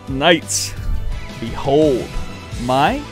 Knights, behold my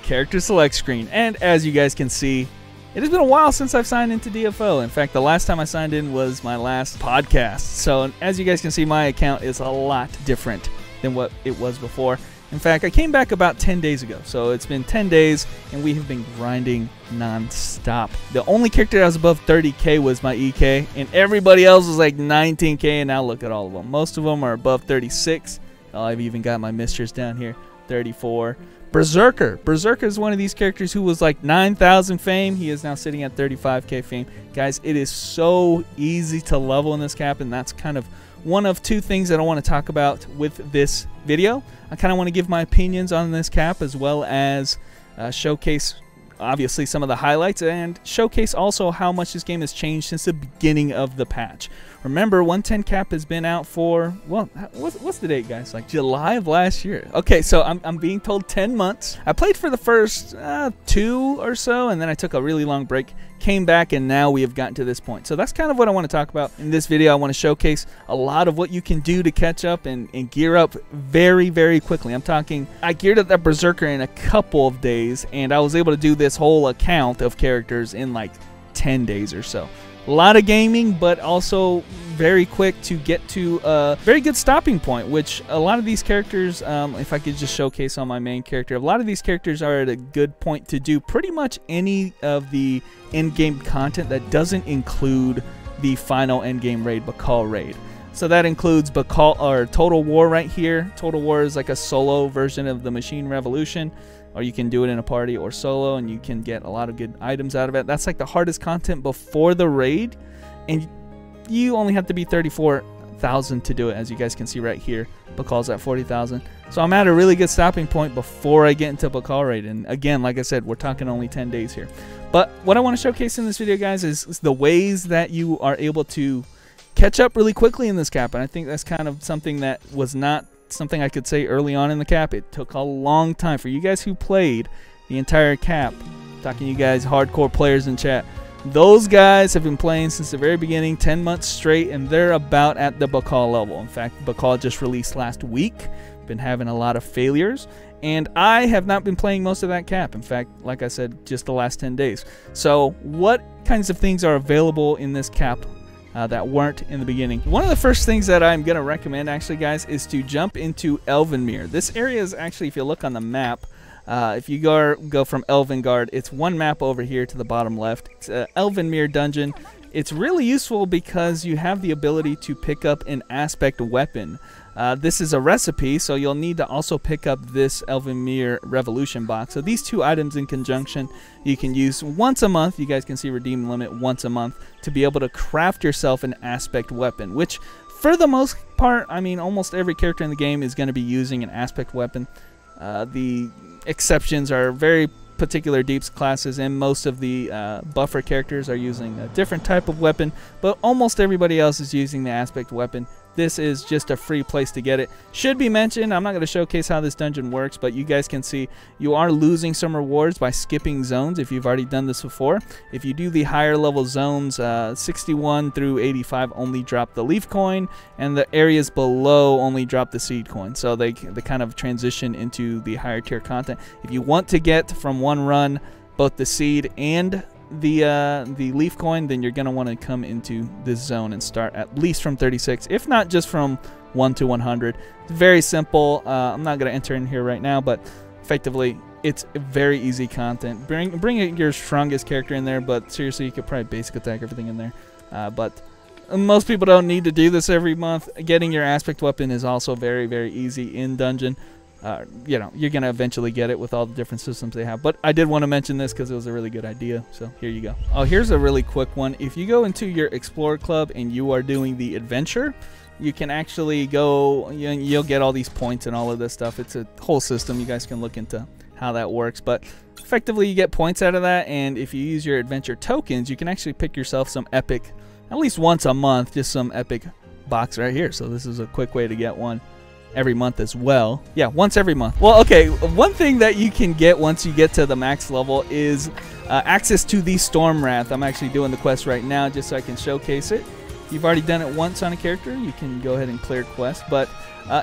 character select screen. And as you guys can see, it has been a while since I've signed into DFO. In fact, the last time I signed in was my last podcast. So as you guys can see, my account is a lot different than what it was before. In fact, I came back about 10 days ago. So it's been 10 days and we have been grinding non-stop. The only character that was above 30k was my EK, and everybody else was like 19k, and now look at all of them. Most of them are above 36. Oh, I've even got my Meisters down here, 34. Berserker is one of these characters who was like 9,000 fame. He is now sitting at 35k fame. Guys, it is so easy to level in this cap, and that's kind of one of two things that I want to talk about with this video. I kind of want to give my opinions on this cap, as well as showcase obviously some of the highlights, and showcase also how much this game has changed since the beginning of the patch. Remember, 110 cap has been out for, well, what's the date, guys? Like July of last year. Okay, so I'm being told 10 months. I played for the first 2 or so, and then I took a really long break, came back, and now we have gotten to this point. So that's kind of what I want to talk about in this video. I want to showcase a lot of what you can do to catch up and gear up very, very quickly. I'm talking, I geared up that Berserker in a couple of days, and I was able to do this whole account of characters in like 10 days or so. A lot of gaming, but also very quick to get to a very good stopping point, which a lot of these characters, if I could just showcase on my main character, a lot of these characters are at a good point to do pretty much any of the in-game content that doesn't include the final in-game raid, Beryl raid. So that includes Beryl, or Total War right here. Total War is like a solo version of the Machine Revolution, or you can do it in a party or solo, and you can get a lot of good items out of it. That's like the hardest content before the raid, and you only have to be 34,000 to do it, as you guys can see right here. Beryl's at 40,000. So I'm at a really good stopping point before I get into Beryl raid. And again, like I said, we're talking only 10 days here. But what I want to showcase in this video, guys, is the ways that you are able to catch up really quickly in this cap. And I think that's kind of something that was not something I could say early on in the cap. It took a long time for you guys who played the entire cap. Talking to you guys, hardcore players in chat. Those guys have been playing since the very beginning, 10 months straight, and they're about at the Beryl level. In fact, Beryl just released last week. Been having a lot of failures, and I have not been playing most of that cap. In fact, like I said, just the last 10 days. So what kinds of things are available in this cap that weren't in the beginning? One of the first things that I'm going to recommend, actually, guys, is to jump into Elvenmere. This area is actually, if you look on the map, if you go from Elvenguard, it's one map over here to the bottom left. It's an Elvenmere dungeon. It's really useful because you have the ability to pick up an aspect weapon. This is a recipe, so you'll need to also pick up this Elvenmere Revolution box. So these two items in conjunction, you can use once a month. You guys can see redeem limit once a month to be able to craft yourself an aspect weapon, which for the most part, I mean, almost every character in the game is going to be using an aspect weapon. The exceptions are very particular deeps classes, and most of the buffer characters are using a different type of weapon, but almost everybody else is using the aspect weapon. This is just a free place to get it. Should be mentioned, I'm not going to showcase how this dungeon works, but you guys can see you are losing some rewards by skipping zones if you've already done this before. If you do the higher level zones, 61 through 85 only drop the leaf coin, and the areas below only drop the seed coin. So they kind of transition into the higher tier content. If you want to get from one run both the seed and the leaf coin, then you're going to want to come into this zone and start at least from 36, if not just from 1 to 100. It's very simple. I'm not going to enter in here right now, but effectively it's very easy content. Bring your strongest character in there, but seriously, you could probably basic attack everything in there. But most people don't need to do this every month. Getting your aspect weapon is also very, very easy in dungeon. You know, you're going to eventually get it with all the different systems they have. But I did want to mention this because it was a really good idea. So here you go. Oh, here's a really quick one. If you go into your Explorer Club and you are doing the adventure, you can actually go, you'll get all these points and all of this stuff. It's a whole system. You guys can look into how that works. But effectively, you get points out of that. And if you use your adventure tokens, you can actually pick yourself some epic, at least once a month, just some epic box right here. So this is a quick way to get one every month as well. Yeah, once every month. Well, okay, one thing that you can get once you get to the max level is access to the Storm Wrath. I'm actually doing the quest right now just so I can showcase it. you've already done it once on a character, you can go ahead and clear quest. But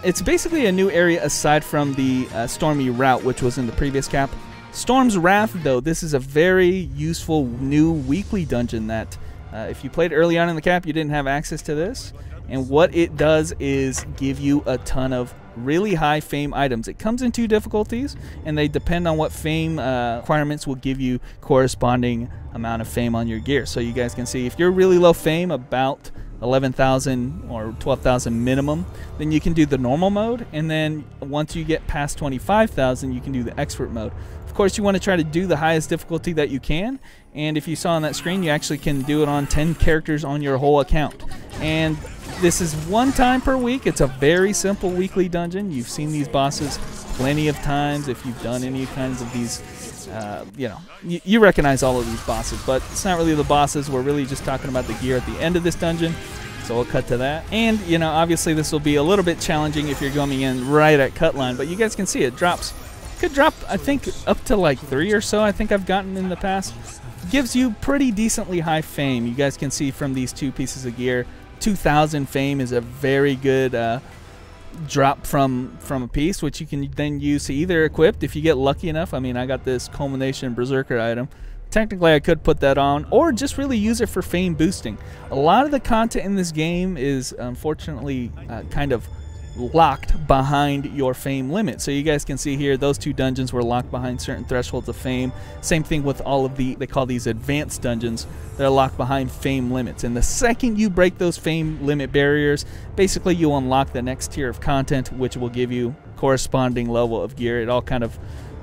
it's basically a new area aside from the Stormy Route, which was in the previous cap. Storm's Wrath, though, this is a very useful new weekly dungeon that if you played early on in the cap, you didn't have access to this. And what it does is give you a ton of really high fame items. It comes in 2 difficulties, and they depend on what fame requirements will give you corresponding amount of fame on your gear. So you guys can see if you're really low fame, about 11,000 or 12,000 minimum, then you can do the normal mode, and then once you get past 25,000, you can do the expert mode. Of course, you want to try to do the highest difficulty that you can, and if you saw on that screen, you actually can do it on 10 characters on your whole account. And this is 1 time per week. It's a very simple weekly dungeon. You've seen these bosses plenty of times if you've done any kinds of these. You know, you recognize all of these bosses, but it's not really the bosses. We're really just talking about the gear at the end of this dungeon. So we'll cut to that. And, you know, obviously this will be a little bit challenging if you're coming in right at cut line, but you guys can see it drops. Could drop, I think, up to like 3 or so, I think I've gotten in the past. Gives you pretty decently high fame. You guys can see from these 2 pieces of gear, 2,000 fame is a very good drop from a piece, which you can then use to either equip if you get lucky enough. I mean, I got this Culmination Berserker item. Technically, I could put that on, or just really use it for fame boosting. A lot of the content in this game is unfortunately kind of locked behind your fame limit. So you guys can see here, those 2 dungeons were locked behind certain thresholds of fame. Same thing with all of the, they call these advanced dungeons. They're locked behind fame limits. And the second you break those fame limit barriers, basically you unlock the next tier of content, which will give you corresponding level of gear. It all kind of,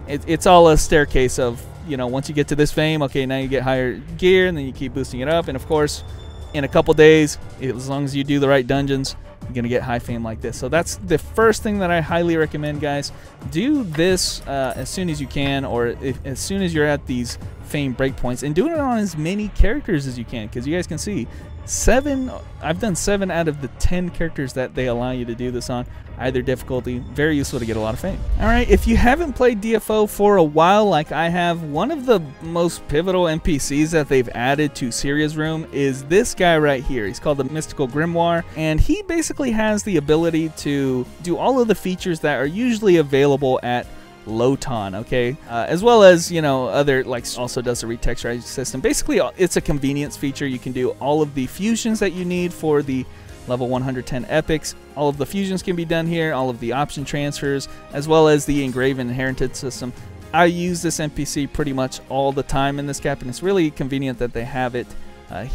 it's all a staircase of, you know, once you get to this fame, okay, now you get higher gear, and then you keep boosting it up. And of course, in a couple days, as long as you do the right dungeons, you're going to get high fame like this. So that's the first thing that I highly recommend, guys. Do this as soon as you can, or as soon as you're at these fame breakpoints, and do it on as many characters as you can, because you guys can see I've done 7 out of the 10 characters that they allow you to do this on, either difficulty. Very useful to get a lot of fame. Alright, if you haven't played DFO for a while like I have, one of the most pivotal NPCs that they've added to Syria's Room is this guy right here. He's called the Mystical Grimoire, and he basically has the ability to do all of the features that are usually available at Loton, okay, as well as, you know, other, like, also does a retexturizing system. Basically, it's a convenience feature. You can do all of the fusions that you need for the level 110 epics. All of the fusions can be done here, all of the option transfers, as well as the engraven inherited system. I use this NPC pretty much all the time in this cap, and it's really convenient that they have it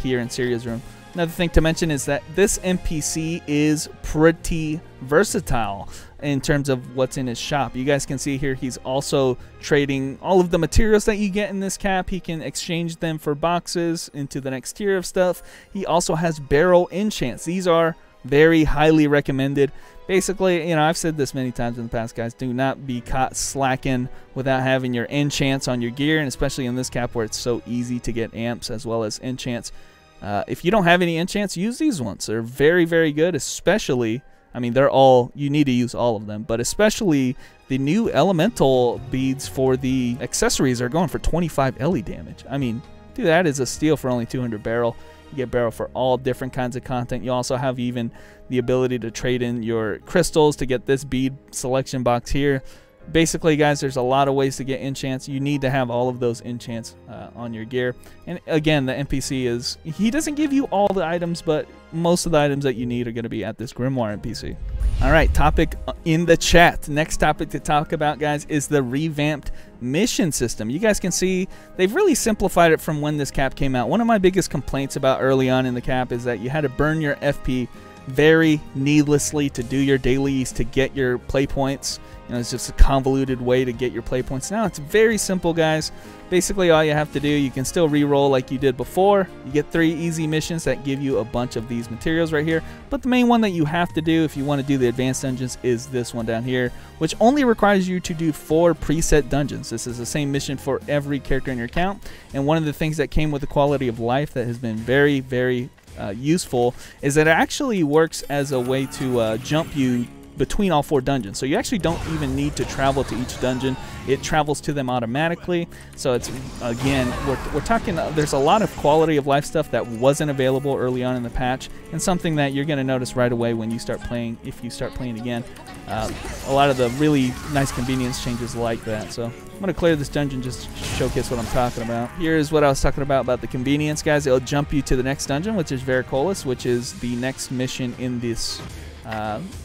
here in Syria's Room. Another thing to mention is that this NPC is pretty versatile in terms of what's in his shop. You guys can see here he's also trading all of the materials that you get in this cap. He can exchange them for boxes into the next tier of stuff. He also has Beryl Enchants. These are very highly recommended. Basically, you know, I've said this many times in the past, guys, do not be caught slacking without having your enchants on your gear, and especially in this cap where it's so easy to get amps as well as enchants. If you don't have any enchants, use these ones. They're very, very good, especially, I mean, they're all, you need to use all of them, but especially the new elemental beads for the accessories are going for 25 LE damage. I mean, dude, that is a steal for only 200 Beryl. You get Beryl for all different kinds of content. You also have even the ability to trade in your crystals to get this bead selection box here. Basically, guys, there's a lot of ways to get enchants. You need to have all of those enchants on your gear. And again, the NPC is, he doesn't give you all the items, but most of the items that you need are going to be at this Grimoire NPC. All right, topic in the chat. Next topic to talk about, guys, is the revamped mission system. You guys can see they've really simplified it from when this cap came out. One of my biggest complaints about early on in the cap is that you had to burn your FP very needlessly to do your dailies to get your play points. You know, it's just a convoluted way to get your play points. Now it's very simple, guys. Basically, all you have to do, you can still re-roll like you did before. You get 3 easy missions that give you a bunch of these materials right here. But the main one that you have to do if you want to do the advanced dungeons is this one down here, which only requires you to do 4 preset dungeons. This is the same mission for every character in your account. And one of the things that came with the quality of life that has been very, very useful is that it actually works as a way to jump you between all 4 dungeons. So you actually don't even need to travel to each dungeon. It travels to them automatically. So it's, again, we're talking, there's a lot of quality of life stuff that wasn't available early on in the patch, and something that you're going to notice right away when you start playing, if you start playing again. A lot of the really nice convenience changes like that. So I'm going to clear this dungeon just to showcase what I'm talking about. Here's what I was talking about the convenience, guys. It'll jump you to the next dungeon, which is Vericolis, which is the next mission in this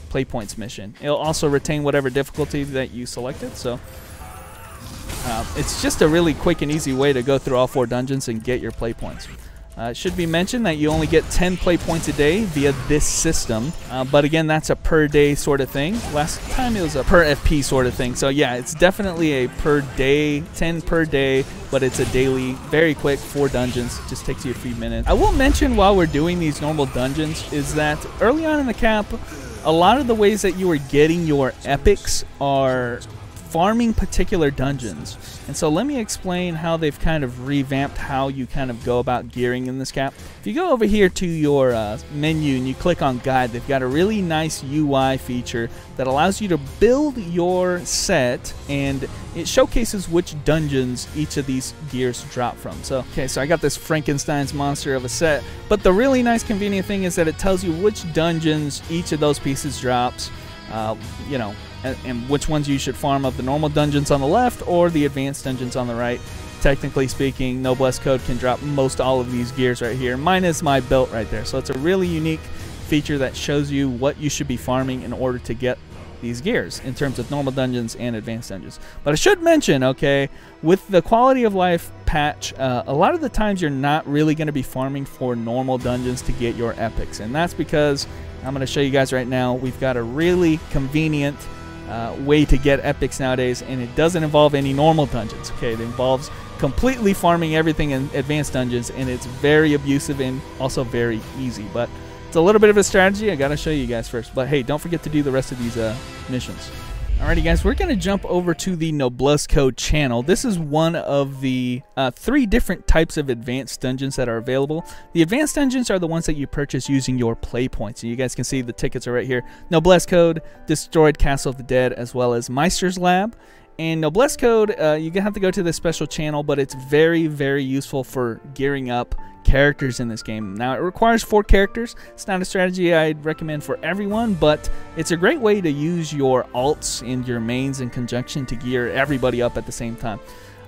Playpoints mission. It'll also retain whatever difficulty that you selected. So it's just a really quick and easy way to go through all 4 dungeons and get your play points. It should be mentioned that you only get 10 play points a day via this system, but again, that's a per day sort of thing. Last time it was a per FP sort of thing. So yeah, it's definitely a per day, 10 per day, but it's a daily, very quick, 4 dungeons. It just takes you a few minutes. I will mention while we're doing these normal dungeons is that early on in the cap, a lot of the ways that you are getting your epics are farming particular dungeons. And so let me explain how they've kind of revamped how you kind of go about gearing in this cap. If you go over here to your menu and you click on guide, they've got a really nice UI feature that allows you to build your set, and it showcases which dungeons each of these gears drop from. So, okay, so I got this Frankenstein's monster of a set, but the really nice convenient thing is that it tells you which dungeons each of those pieces drops, you know, and which ones you should farm of the normal dungeons on the left or the advanced dungeons on the right. Technically speaking, Nobless code can drop most all of these gears right here, minus my belt right there. So it's a really unique feature that shows you what you should be farming in order to get these gears in terms of normal dungeons and advanced dungeons. But I should mention, okay, with the quality of life patch, a lot of the times you're not really going to be farming for normal dungeons to get your epics, and that's because I'm going to show you guys right now. We've got a really convenient way to get epics nowadays, and it doesn't involve any normal dungeons. Okay, it involves completely farming everything in advanced dungeons, and it's very abusive and also very easy. But it's a little bit of a strategy. I gotta show you guys first. But hey, don't forget to do the rest of these missions. Alrighty guys, we're going to jump over to the Nobless Code channel. This is one of the 3 different types of advanced dungeons that are available. The advanced dungeons are the ones that you purchase using your play points. And you guys can see the tickets are right here. Nobless Code, Destroyed Castle of the Dead, as well as Meister's Lab. And Nobless Code, you have to go to this special channel, but it's very, very useful for gearing up characters in this game. Now, it requires 4 characters. It's not a strategy I'd recommend for everyone, but it's a great way to use your alts and your mains in conjunction to gear everybody up at the same time.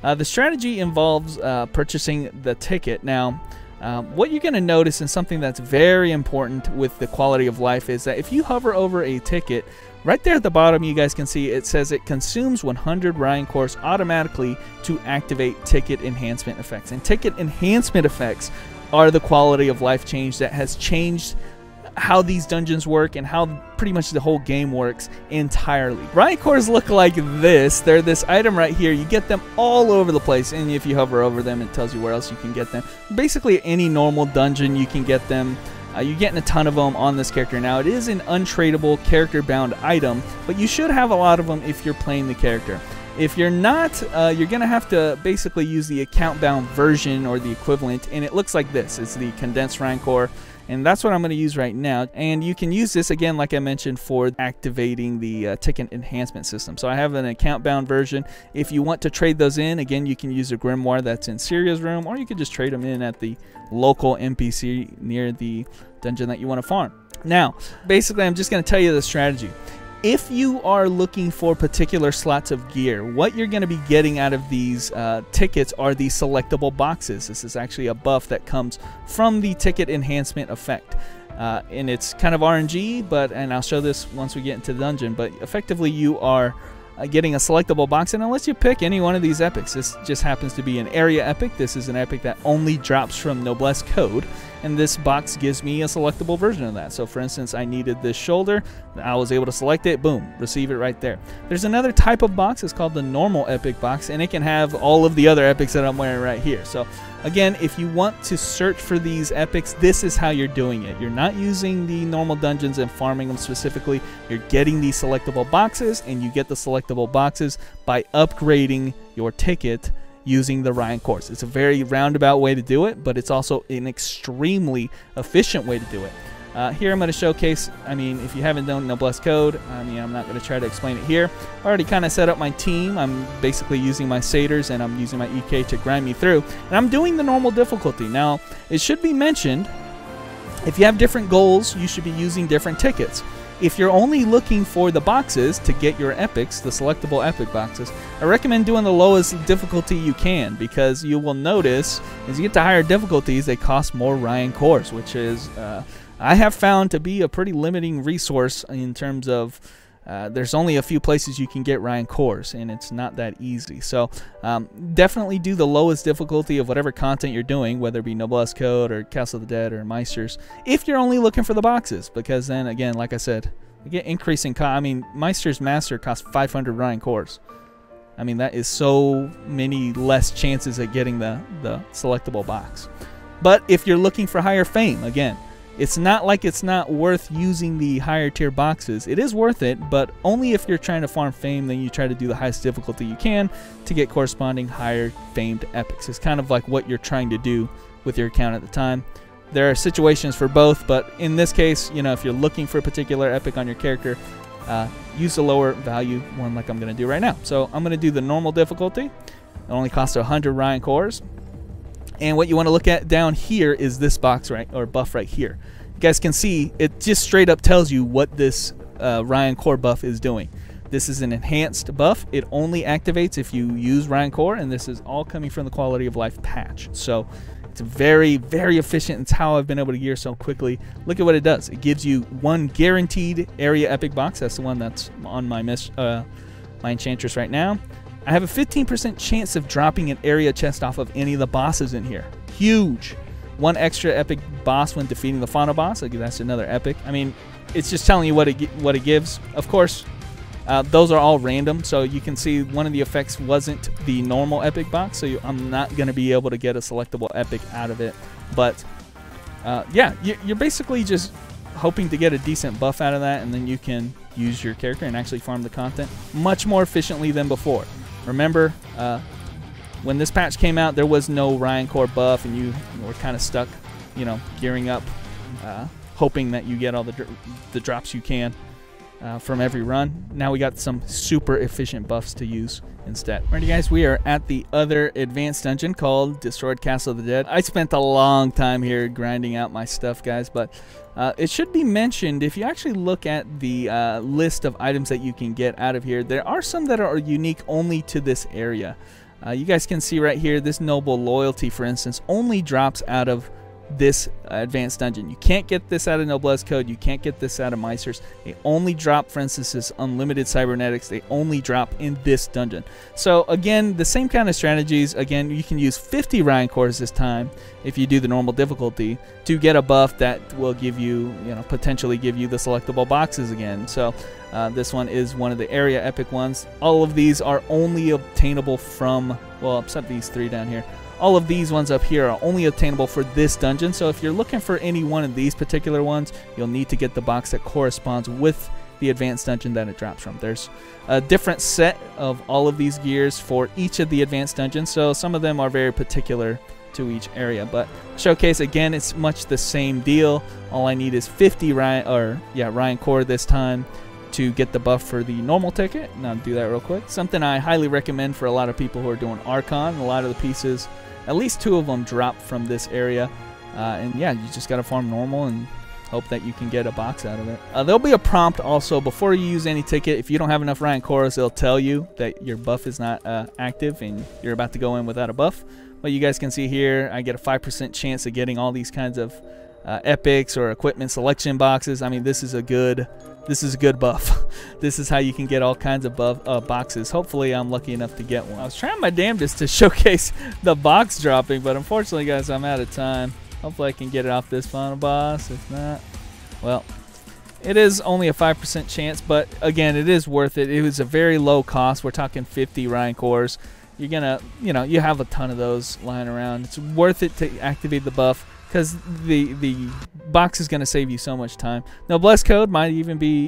The strategy involves purchasing the ticket. Now, what you're going to notice, and something that's very important with the quality of life, is that if you hover over a ticket, right there at the bottom you guys can see it says it consumes 100 Ryan cores automatically to activate ticket enhancement effects. And ticket enhancement effects are the quality of life change that has changed how these dungeons work and how pretty much the whole game works entirely. Ryan cores look like this. They're this item right here. You get them all over the place, and if you hover over them, it tells you where else you can get them. Basically, any normal dungeon you can get them. You're getting a ton of them on this character. Now, it is an untradeable character-bound item, but you should have a lot of them if you're playing the character. If you're not, you're going to have to basically use the account-bound version or the equivalent, and it looks like this. It's the condensed Rancor, and that's what I'm going to use right now. And you can use this, again, like I mentioned, for activating the ticket enhancement system. So I have an account-bound version. If you want to trade those in, again, you can use a Grimoire that's in Syria's room, or you can just trade them in at the local NPC near the dungeon that you want to farm. Now, basically, I'm just going to tell you the strategy. If you are looking for particular slots of gear, what you're going to be getting out of these tickets are the selectable boxes. This is actually a buff that comes from the ticket enhancement effect. And it's kind of RNG, and I'll show this once we get into the dungeon, but effectively you are getting a selectable box, and unless you pick any one of these epics, this just happens to be an area epic. This is an epic that only drops from Nobless code, and this box gives me a selectable version of that. So for instance, I needed this shoulder, I was able to select it, boom, receive it right there. There's another type of box, it's called the normal epic box, and it can have all of the other epics that I'm wearing right here. So again, if you want to search for these epics, this is how you're doing it. You're not using the normal dungeons and farming them specifically. You're getting these selectable boxes, and you get the selectable boxes by upgrading your ticket using the Ryan cores. It's a very roundabout way to do it, but it's also an extremely efficient way to do it. Here I'm going to showcase, I mean, if you haven't done Nobless code, I mean, I'm not going to try to explain it here. I already kind of set up my team. I'm basically using my satyrs and I'm using my EK to grind me through. And I'm doing the normal difficulty. Now, it should be mentioned, if you have different goals, you should be using different tickets. If you're only looking for the boxes to get your epics, the selectable epic boxes, I recommend doing the lowest difficulty you can, because you will notice as you get to higher difficulties, they cost more Ryan cores, which is, I have found to be a pretty limiting resource in terms of there's only a few places you can get Ryan cores, and it's not that easy. So definitely do the lowest difficulty of whatever content you're doing, whether it be Nobless code or Castle of the Dead or Meisters, if you're only looking for the boxes, because then again, like I said, you get increasing cost. I mean, Meister's Master costs 500 Ryan cores. I mean, that is so many less chances at getting the selectable box. But if you're looking for higher fame, again, it's not like it's not worth using the higher tier boxes. It is worth it, but only if you're trying to farm fame, then you try to do the highest difficulty you can to get corresponding higher famed epics. It's kind of like what you're trying to do with your account at the time. There are situations for both, but in this case, you know, if you're looking for a particular epic on your character, use the lower value one like I'm going to do right now. So I'm going to do the normal difficulty. It only costs 100 Ryan cores. And what you want to look at down here is this box right, or buff right here. You guys can see it just straight up tells you what this Ryan core buff is doing. This is an enhanced buff. It only activates if you use Ryan core, and this is all coming from the quality of life patch. So it's very, very efficient. It's how I've been able to gear so quickly. Look at what it does. It gives you one guaranteed area epic box. That's the one that's on my my enchantress right now. I have a 15% chance of dropping an area chest off of any of the bosses in here. Huge. One extra epic boss when defeating the fauna boss. That's another epic. I mean, it's just telling you what it gives. Of course, those are all random, so you can see one of the effects wasn't the normal epic box, so I'm not going to be able to get a selectable epic out of it. But yeah, you're basically just hoping to get a decent buff out of that, and then you can use your character and actually farm the content much more efficiently than before. Remember, when this patch came out, there was no Ryan core buff, and you were kind of stuck, you know, gearing up, hoping that you get all the drops you can from every run. Now we got some super efficient buffs to use instead. Alrighty guys, we are at the other advanced dungeon called Destroyed Castle of the Dead. I spent a long time here grinding out my stuff, guys, but it should be mentioned, if you actually look at the list of items that you can get out of here, there are some that are unique only to this area. You guys can see right here, this Noble Loyalty, for instance, only drops out of this advanced dungeon. You can't get this out of Nobless code. You can't get this out of Meisters. They only drop, for instance, this Unlimited Cybernetics. They only drop in this dungeon. So again, the same kind of strategies. Again, you can use 50 Ryan cores this time if you do the normal difficulty to get a buff that will give you, potentially give you the selectable boxes again. So this one is one of the area epic ones. All of these are only obtainable from, well, except these three down here. All of these ones up here are only obtainable for this dungeon, so if you're looking for any one of these particular ones, you'll need to get the box that corresponds with the advanced dungeon that it drops from. There's a different set of all of these gears for each of the advanced dungeons, so some of them are very particular to each area. But showcase, again, it's much the same deal. All I need is 50 Ryan core this time to get the buff for the normal ticket. And I'll do that real quick. Something I highly recommend for a lot of people who are doing Archon. A lot of the pieces, at least 2 of them, drop from this area. And yeah, you just got to farm normal and hope that you can get a box out of it. There'll be a prompt also before you use any ticket. If you don't have enough Ryan cores, it'll tell you that your buff is not active and you're about to go in without a buff. But you guys can see here, I get a 5% chance of getting all these kinds of epics or equipment selection boxes. I mean, this is a good buff. This is how you can get all kinds of boxes. Hopefully I'm lucky enough to get one. I was trying my damnedest to showcase the box dropping, but unfortunately, guys, I'm out of time. Hopefully I can get it off this final boss. If not, well, it is only a 5% chance, but again, it is worth it. It was a very low cost. We're talking 50 Ryan cores. You're gonna, you have a ton of those lying around. It's worth it to activate the buff, because the box is going to save you so much time. Nobless code might even be,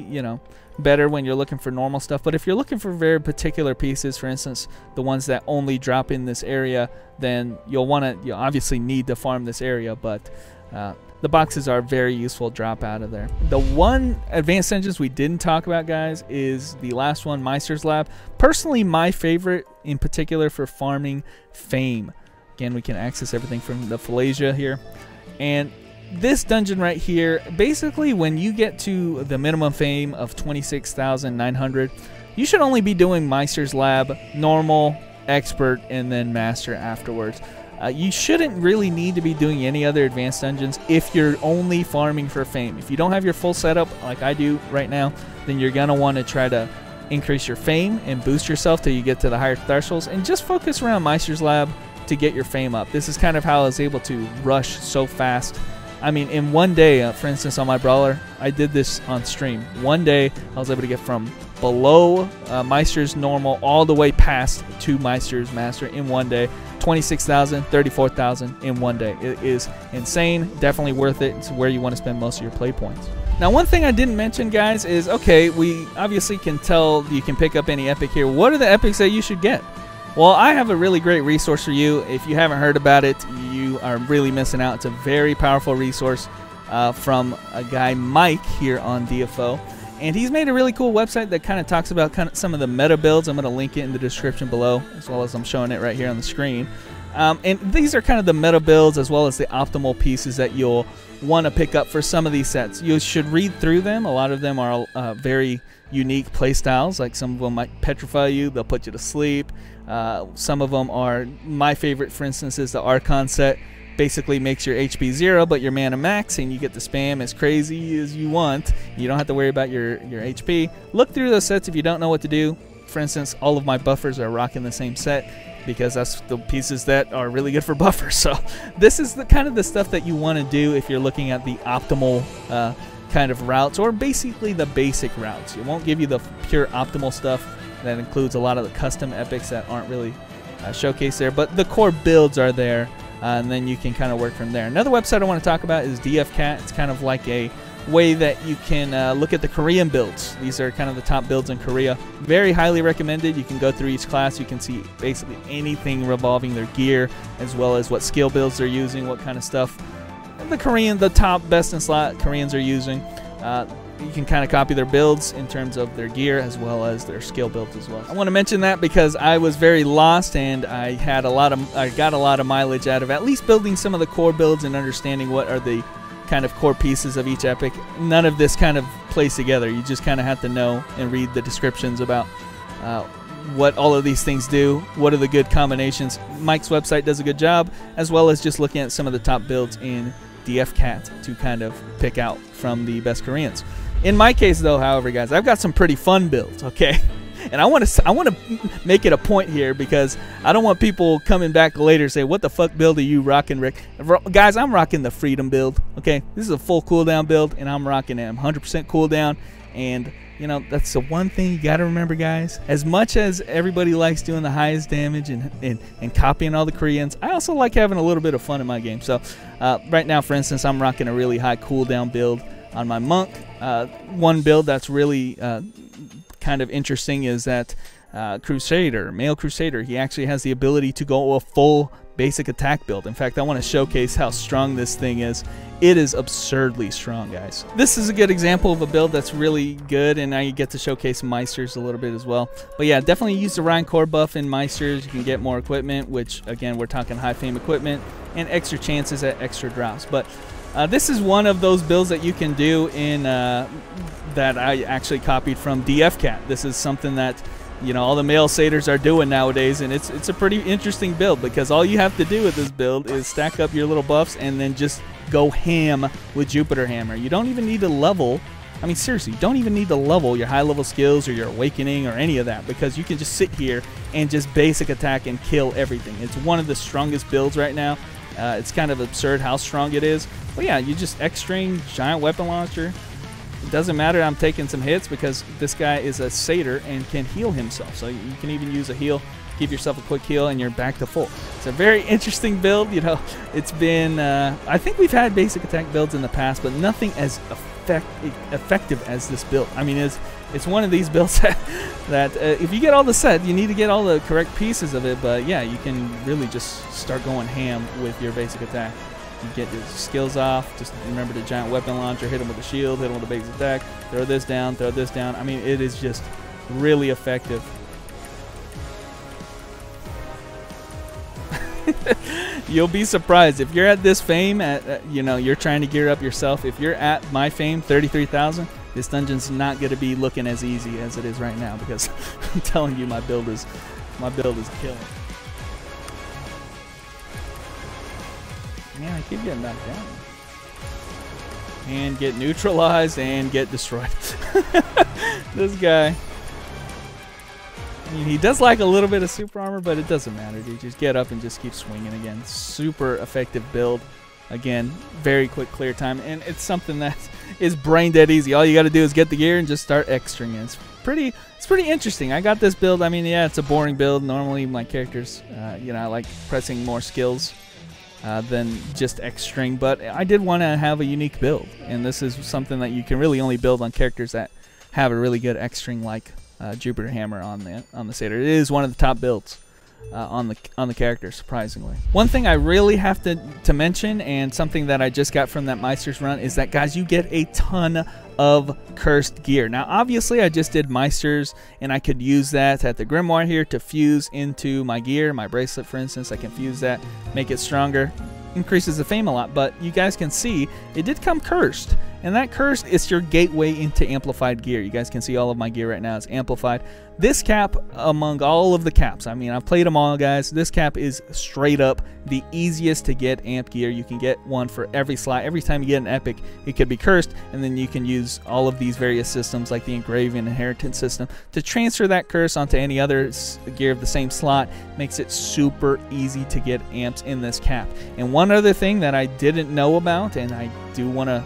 better when you're looking for normal stuff. But if you're looking for very particular pieces, for instance, the ones that only drop in this area, then you'll obviously need to farm this area. But the boxes are very useful. Drop out of there. The one advanced engines we didn't talk about, guys, is the last one, Meister's Lab. Personally, my favorite in particular for farming fame. Again, we can access everything from the Falasia here. And this dungeon right here, basically when you get to the minimum fame of 26,900, you should only be doing Meister's Lab, normal, expert, and then master afterwards. You shouldn't really need to be doing any other advanced dungeons if you're only farming for fame. If you don't have your full setup like I do right now, then you're going to want to try to increase your fame and boost yourself till you get to the higher thresholds, and just focus around Meister's Lab to get your fame up. This is kind of how I was able to rush so fast. I mean, in one day, for instance, on my brawler, I did this on stream. One day, I was able to get from below Meister's normal all the way past to Meister's master in one day. 26,000, 34,000 in one day. It is insane. Definitely worth it. It's where you want to spend most of your play points. Now, one thing I didn't mention, guys, is, okay, we obviously can tell you can pick up any epic here. What are the epics that you should get? Well, I have a really great resource for you. If you haven't heard about it, you are really missing out. It's a very powerful resource from a guy, Mike, here on DFO. And he's made a really cool website that kind of talks about some of the meta builds. I'm going to link it in the description below, as well as I'm showing it right here on the screen. And these are kind of the meta builds, as well as the optimal pieces that you'll want to pick up for some of these sets. You should read through them. A lot of them are very unique play styles. Like, some of them might petrify you. They'll put you to sleep. Some of them are, my favorite, for instance, is the Archon set. Basically makes your HP 0, but your mana max, and you get to spam as crazy as you want. You don't have to worry about your HP. Look through those sets if you don't know what to do. For instance, all of my buffers are rocking the same set because that's the pieces that are really good for buffers. So this is the kind of the stuff that you want to do if you're looking at the optimal kind of routes, or basically the basic routes. It won't give you the pure optimal stuff. That includes a lot of the custom epics that aren't really showcased there, but the core builds are there. And then you can kind of work from there. Another website I want to talk about is DFCat. It's kind of like a way that you can look at the Korean builds. These are kind of the top builds in Korea. Very highly recommended. You can go through each class. You can see basically anything revolving their gear, as well as what skill builds they're using, what kind of stuff the top best in slot Koreans are using. You can kind of copy their builds in terms of their gear as well as their skill builds as well. I want to mention that because I was very lost, and I got a lot of mileage out of at least building some of the core builds and understanding what are the kind of core pieces of each epic. None of this kind of plays together. You just kind of have to know and read the descriptions about what all of these things do, what are the good combinations. Mike's website does a good job, as well as just looking at some of the top builds in DFCat to kind of pick out from the best Koreans. In my case, though, however, guys, I've got some pretty fun builds, okay? And I want to make it a point here, because I don't want people coming back later and say, what the fuck build are you rocking, Rick? Guys, I'm rocking the Freedom build, okay? This is a full cooldown build, and I'm rocking it. I'm 100% cooldown, and, you know, that's the one thing you got to remember, guys. As much as everybody likes doing the highest damage and copying all the Koreans, I also like having a little bit of fun in my game. So right now, for instance, I'm rocking a really high cooldown build on my monk. One build that's really kind of interesting is that Crusader, male Crusader, he actually has the ability to go a full basic attack build. In fact, I want to showcase how strong this thing is. It is absurdly strong, guys. This is a good example of a build that's really good, and now you get to showcase Meisters a little bit as well. But yeah, definitely use the Rhine Core buff in Meisters. You can get more equipment, which again, we're talking high fame equipment, and extra chances at extra drops. But this is one of those builds that you can do in that I actually copied from DFCat. This is something that, you know, all the male satyrs are doing nowadays, and it's a pretty interesting build, because all you have to do with this build is stack up your little buffs and then just go ham with Jupiter Hammer. You don't even need to level. I mean, seriously, you don't even need to level your high-level skills or your awakening or any of that, because you can just sit here and just basic attack and kill everything. It's one of the strongest builds right now. It's kind of absurd how strong it is. But yeah, you just X-string, giant weapon launcher. It doesn't matter, I'm taking some hits because this guy is a satyr and can heal himself. So you can even use a heal, give yourself a quick heal, and you're back to full. It's a very interesting build. You know, it's been, I think we've had basic attack builds in the past, but nothing as effective as this build. I mean, it's one of these builds that if you get all the set, you need to get all the correct pieces of it, but yeah, you can really just start going ham with your basic attack. You get your skills off. Just remember the giant weapon launcher. Hit him with the shield. Hit him with the base attack. Throw this down. Throw this down. I mean, it is just really effective. You'll be surprised if you're at this fame. You know, you're trying to gear up yourself. If you're at my fame, 33,000. This dungeon's not going to be looking as easy as it is right now, because I'm telling you, my build is killing. Man, I keep getting knocked down. And get neutralized and get destroyed. This guy. I mean, he does like a little bit of super armor, but it doesn't matter, dude. Just get up and just keep swinging again. Super effective build. Again, very quick clear time, and it's something that is brain dead easy. All you got to do is get the gear and just start X-string it. It's pretty interesting. I got this build. I mean, yeah, it's a boring build. Normally, my characters, you know, I like pressing more skills than just X-string, but I did want to have a unique build, and this is something that you can really only build on characters that have a really good X-string like Jupiter Hammer on the Satyr. It is one of the top builds on the character, surprisingly. One thing I really have to mention, and something that I just got from that Meister's run, is that, guys, you get a ton of cursed gear. Now, obviously, I just did Meisters, and I could use that at the Grimoire here to fuse into my gear. My bracelet, for instance, I can fuse that, make it stronger, increases the fame a lot. But you guys can see it did come cursed, and that cursed is your gateway into amplified gear. You guys can see all of my gear right now is amplified. This cap, among all of the caps, I mean, I've played them all, guys. This cap is straight up the easiest to get amp gear. You can get one for every slot. Every time you get an epic, it could be cursed, and then you can use all of these various systems like the engraving inheritance system to transfer that curse onto any other gear of the same slot. Makes it super easy to get amps in this cap. And one other thing that I didn't know about, and I do want to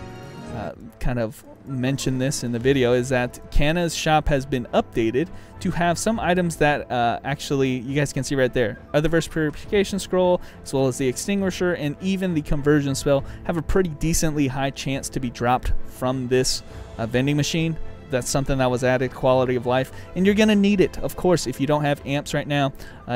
kind of mention this in the video, is that Canna's shop has been updated to have some items that actually, you guys can see right there, Otherverse Purification Scroll, as well as the Extinguisher, and even the Conversion Spell have a pretty decently high chance to be dropped from this vending machine. That's something that was added, quality of life, and you're gonna need it, of course. If you don't have amps right now,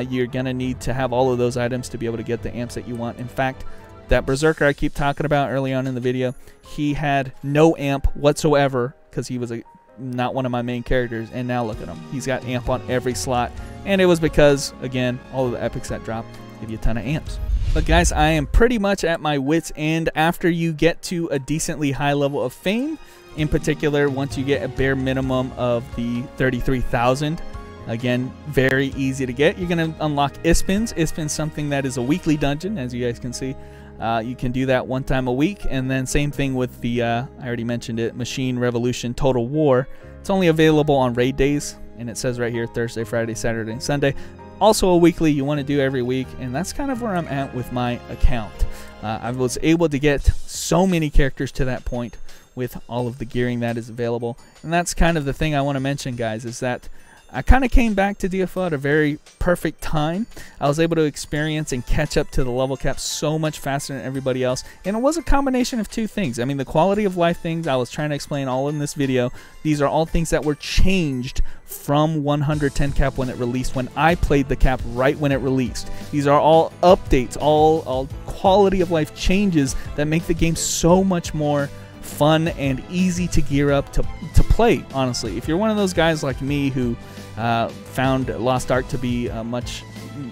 you're gonna need to have all of those items to be able to get the amps that you want. In fact, that Berserker I keep talking about early on in the video, he had no amp whatsoever because he was not one of my main characters, and now look at him. He's got amp on every slot, and it was because, again, all of the epics that drop give you a ton of amps. But guys, I am pretty much at my wit's end after you get to a decently high level of fame. In particular, once you get a bare minimum of the 33,000, again, very easy to get. You're going to unlock Ispins. Ispins, something that is a weekly dungeon, as you guys can see. You can do that one time a week, and then same thing with the, I already mentioned it, Machine Revolution Total War. It's only available on raid days, and it says right here Thursday, Friday, Saturday, and Sunday. Also a weekly you want to do every week, and that's kind of where I'm at with my account. I was able to get so many characters to that point with all of the gearing that is available, and that's kind of the thing I want to mention, guys, is that I kind of came back to DFO at a very perfect time. I was able to experience and catch up to the level cap so much faster than everybody else, and it was a combination of two things. I mean, the quality of life things I was trying to explain all in this video. These are all things that were changed from 110 cap when it released, when I played the cap right when it released. These are all updates, all quality of life changes that make the game so much more fun and easy to gear up to play, honestly. If you're one of those guys like me who found Lost Ark to be a much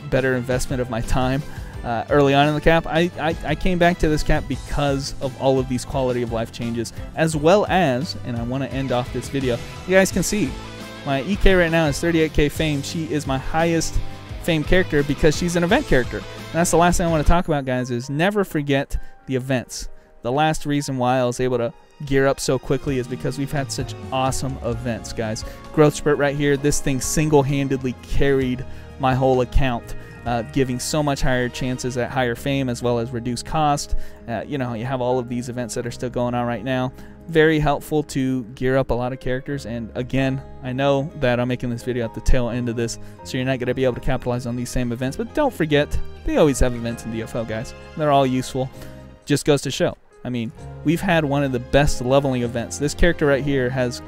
better investment of my time early on in the cap, I came back to this cap because of all of these quality of life changes, as well as, and I want to end off this video, you guys can see my EK right now is 38k fame. She is my highest fame character because she's an event character. And that's the last thing I want to talk about, guys, is never forget the events. The last reason why I was able to gear up so quickly is because we've had such awesome events, guys. Growth Spurt right here, this thing single-handedly carried my whole account, giving so much higher chances at higher fame as well as reduced cost. You know, you have all of these events that are still going on right now. Very helpful to gear up a lot of characters. And again, I know that I'm making this video at the tail end of this, so you're not going to be able to capitalize on these same events, but don't forget, they always have events in DFO, guys. They're all useful. Just goes to show. I mean, we've had one of the best leveling events. This character right here has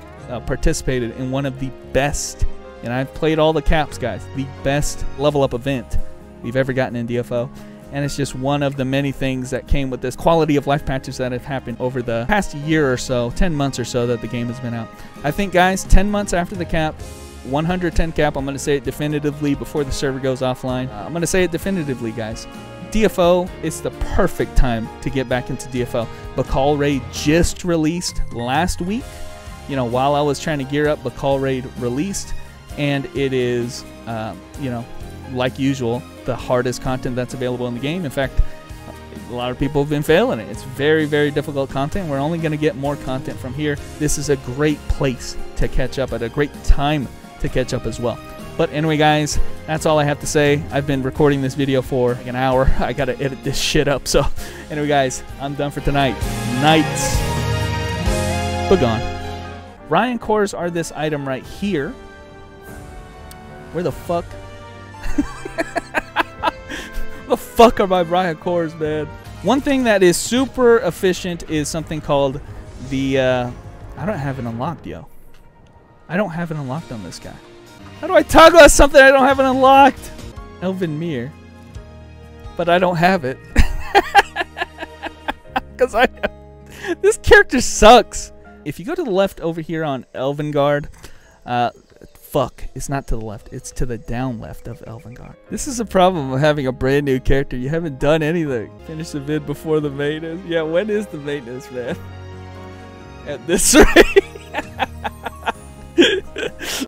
participated in one of the best, and I've played all the caps, guys, the best level up event we've ever gotten in DFO. and it's just one of the many things that came with this quality of life patches that have happened over the past year or so, 10 months or so that the game has been out. I think, guys, 10 months after the cap, 110 cap, I'm going to say it definitively before the server goes offline. I'm going to say it definitively, guys. DFO is the perfect time to get back into DFO. Bakal Raid just released last week. You know, while I was trying to gear up, Bakal Raid released, and it is, you know, like usual, the hardest content that's available in the game. In fact, a lot of people have been failing it. It's very, very difficult content. We're only going to get more content from here. This is a great place to catch up at, a great time to catch up as well. But anyway, guys, that's all I have to say. I've been recording this video for like an hour. I got to edit this shit up. So anyway, guys, I'm done for tonight. Nights. Begone. Ryan cores are this item right here. Where the fuck? The fuck are my Ryan cores, man? One thing that is super efficient is something called the, I don't have it unlocked, yo. I don't have it unlocked on this guy. How do I toggle at something I don't have it unlocked? Elvenmere. But I don't have it. Because this character sucks. If you go to the left over here on Elvenguard, fuck, it's not to the left. It's to the down left of Elvenguard. This is a problem of having a brand new character. You haven't done anything. Finish the vid before the maintenance. Yeah, when is the maintenance, man? At this rate.